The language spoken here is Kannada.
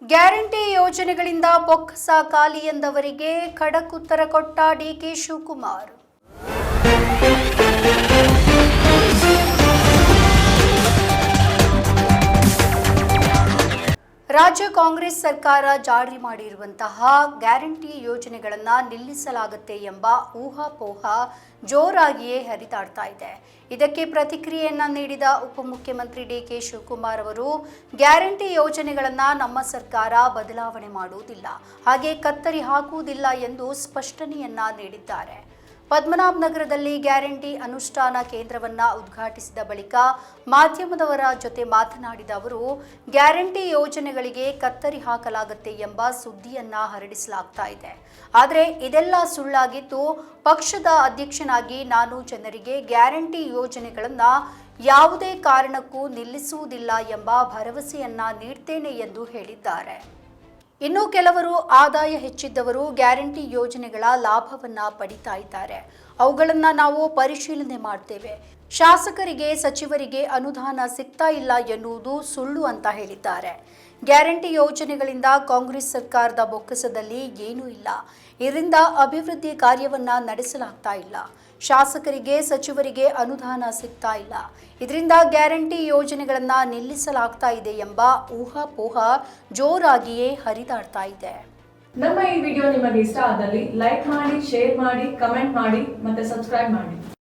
ಗ್ಯಾರಂಟಿ ಯೋಜನೆಗಳಿಂದ ಬೊಕ್ಕಸ ಖಾಲಿ ಎಂದವರಿಗೆ ಖಡಕ್ ಉತ್ತರ ಕೊಟ್ಟ ಡಿಕೆ ಶಿವಕುಮಾರ್. ರಾಜ್ಯ ಕಾಂಗ್ರೆಸ್ ಸರ್ಕಾರ ಜಾರಿ ಮಾಡಿರುವಂತಹ ಗ್ಯಾರಂಟಿ ಯೋಜನೆಗಳನ್ನು ನಿಲ್ಲಿಸಲಾಗುತ್ತೆ ಎಂಬ ಊಹಾಪೋಹ ಜೋರಾಗಿಯೇ ಹರಿದಾಡ್ತಾ ಇದೆ. ಇದಕ್ಕೆ ಪ್ರತಿಕ್ರಿಯೆಯನ್ನ ನೀಡಿದ ಉಪಮುಖ್ಯಮಂತ್ರಿ ಡಿಕೆ ಶಿವಕುಮಾರ್ ಅವರು ಗ್ಯಾರಂಟಿ ಯೋಜನೆಗಳನ್ನು ನಮ್ಮ ಸರ್ಕಾರ ಬದಲಾವಣೆ ಮಾಡುವುದಿಲ್ಲ, ಹಾಗೆ ಕತ್ತರಿ ಹಾಕುವುದಿಲ್ಲ ಎಂದು ಸ್ಪಷ್ಟನೆಯನ್ನ ನೀಡಿದ್ದಾರೆ. ಪದ್ಮನಾಭನಗರದಲ್ಲಿ ಗ್ಯಾರಂಟಿ ಅನುಷ್ಠಾನ ಕೇಂದ್ರವನ್ನ ಉದ್ಘಾಟಿಸಿದ ಬಳಿಕ ಮಾಧ್ಯಮದವರ ಜೊತೆ ಮಾತನಾಡಿದ ಅವರು, ಗ್ಯಾರಂಟಿ ಯೋಜನೆಗಳಿಗೆ ಕತ್ತರಿ ಹಾಕಲಾಗುತ್ತೆ ಎಂಬ ಸುದ್ದಿಯನ್ನ ಹರಡಿಸಲಾಗ್ತಾ ಇದೆ. ಆದರೆ ಇದೆಲ್ಲ ಸುಳ್ಳಾಗಿದ್ದು, ಪಕ್ಷದ ಅಧ್ಯಕ್ಷನಾಗಿ ನಾನು ಜನರಿಗೆ ಗ್ಯಾರಂಟಿ ಯೋಜನೆಗಳನ್ನ ಯಾವುದೇ ಕಾರಣಕ್ಕೂ ನಿಲ್ಲಿಸುವುದಿಲ್ಲ ಎಂಬ ಭರವಸೆಯನ್ನ ನೀಡ್ತೇನೆ ಎಂದು ಹೇಳಿದ್ದಾರೆ. ಇನ್ನು ಕೆಲವರು ಆದಾಯ ಹೆಚ್ಚಿದ್ದವರು ಗ್ಯಾರಂಟಿ ಯೋಜನೆಗಳ ಲಾಭವನ್ನ ಪಡಿತಾ ಇದ್ದಾರೆ. ಅವುಗಳನ್ನು ನಾವು ಪರಿಶೀಲನೆ ಮಾಡ್ತೇವೆ. ಶಾಸಕರಿಗೆ ಸಚಿವರಿಗೆ ಅನುದಾನ ಸಿಗ್ತಾ ಇಲ್ಲ ಎನ್ನುವುದು ಸುಳ್ಳು ಅಂತ ಹೇಳಿದ್ದಾರೆ. ಗ್ಯಾರಂಟಿ ಯೋಜನೆಗಳಿಂದ ಕಾಂಗ್ರೆಸ್ ಸರ್ಕಾರದ ಬೊಕ್ಕಸದಲ್ಲಿ ಏನೂ ಇಲ್ಲ. ಇದರಿಂದ ಅಭಿವೃದ್ಧಿ ಕಾರ್ಯವನ್ನ ನಡೆಸಲಾಗ್ತಾ ಇಲ್ಲ. ಶಾಸಕರಿಗೆ ಸಚಿವರಿಗೆ ಅನುದಾನ ಸಿಗ್ತಾ ಇಲ್ಲ. ಇದರಿಂದ ಗ್ಯಾರಂಟಿ ಯೋಜನೆಗಳನ್ನ ನಿಲ್ಲಿಸಲಾಗ್ತಾ ಇದೆ ಎಂಬ ಊಹಾಪೋಹ ಜೋರಾಗಿಯೇ ಹರಿದಾಡ್ತಾ ಇದೆ. ನಮ್ಮ ಈ ವಿಡಿಯೋ ನಿಮಗೆ ಇಷ್ಟ ಆದಲ್ಲಿ ಲೈಕ್ ಮಾಡಿ, ಶೇರ್ ಮಾಡಿ, ಕಮೆಂಟ್ ಮಾಡಿ ಮತ್ತೆ ಸಬ್ಸ್ಕ್ರೈಬ್ ಮಾಡಿ.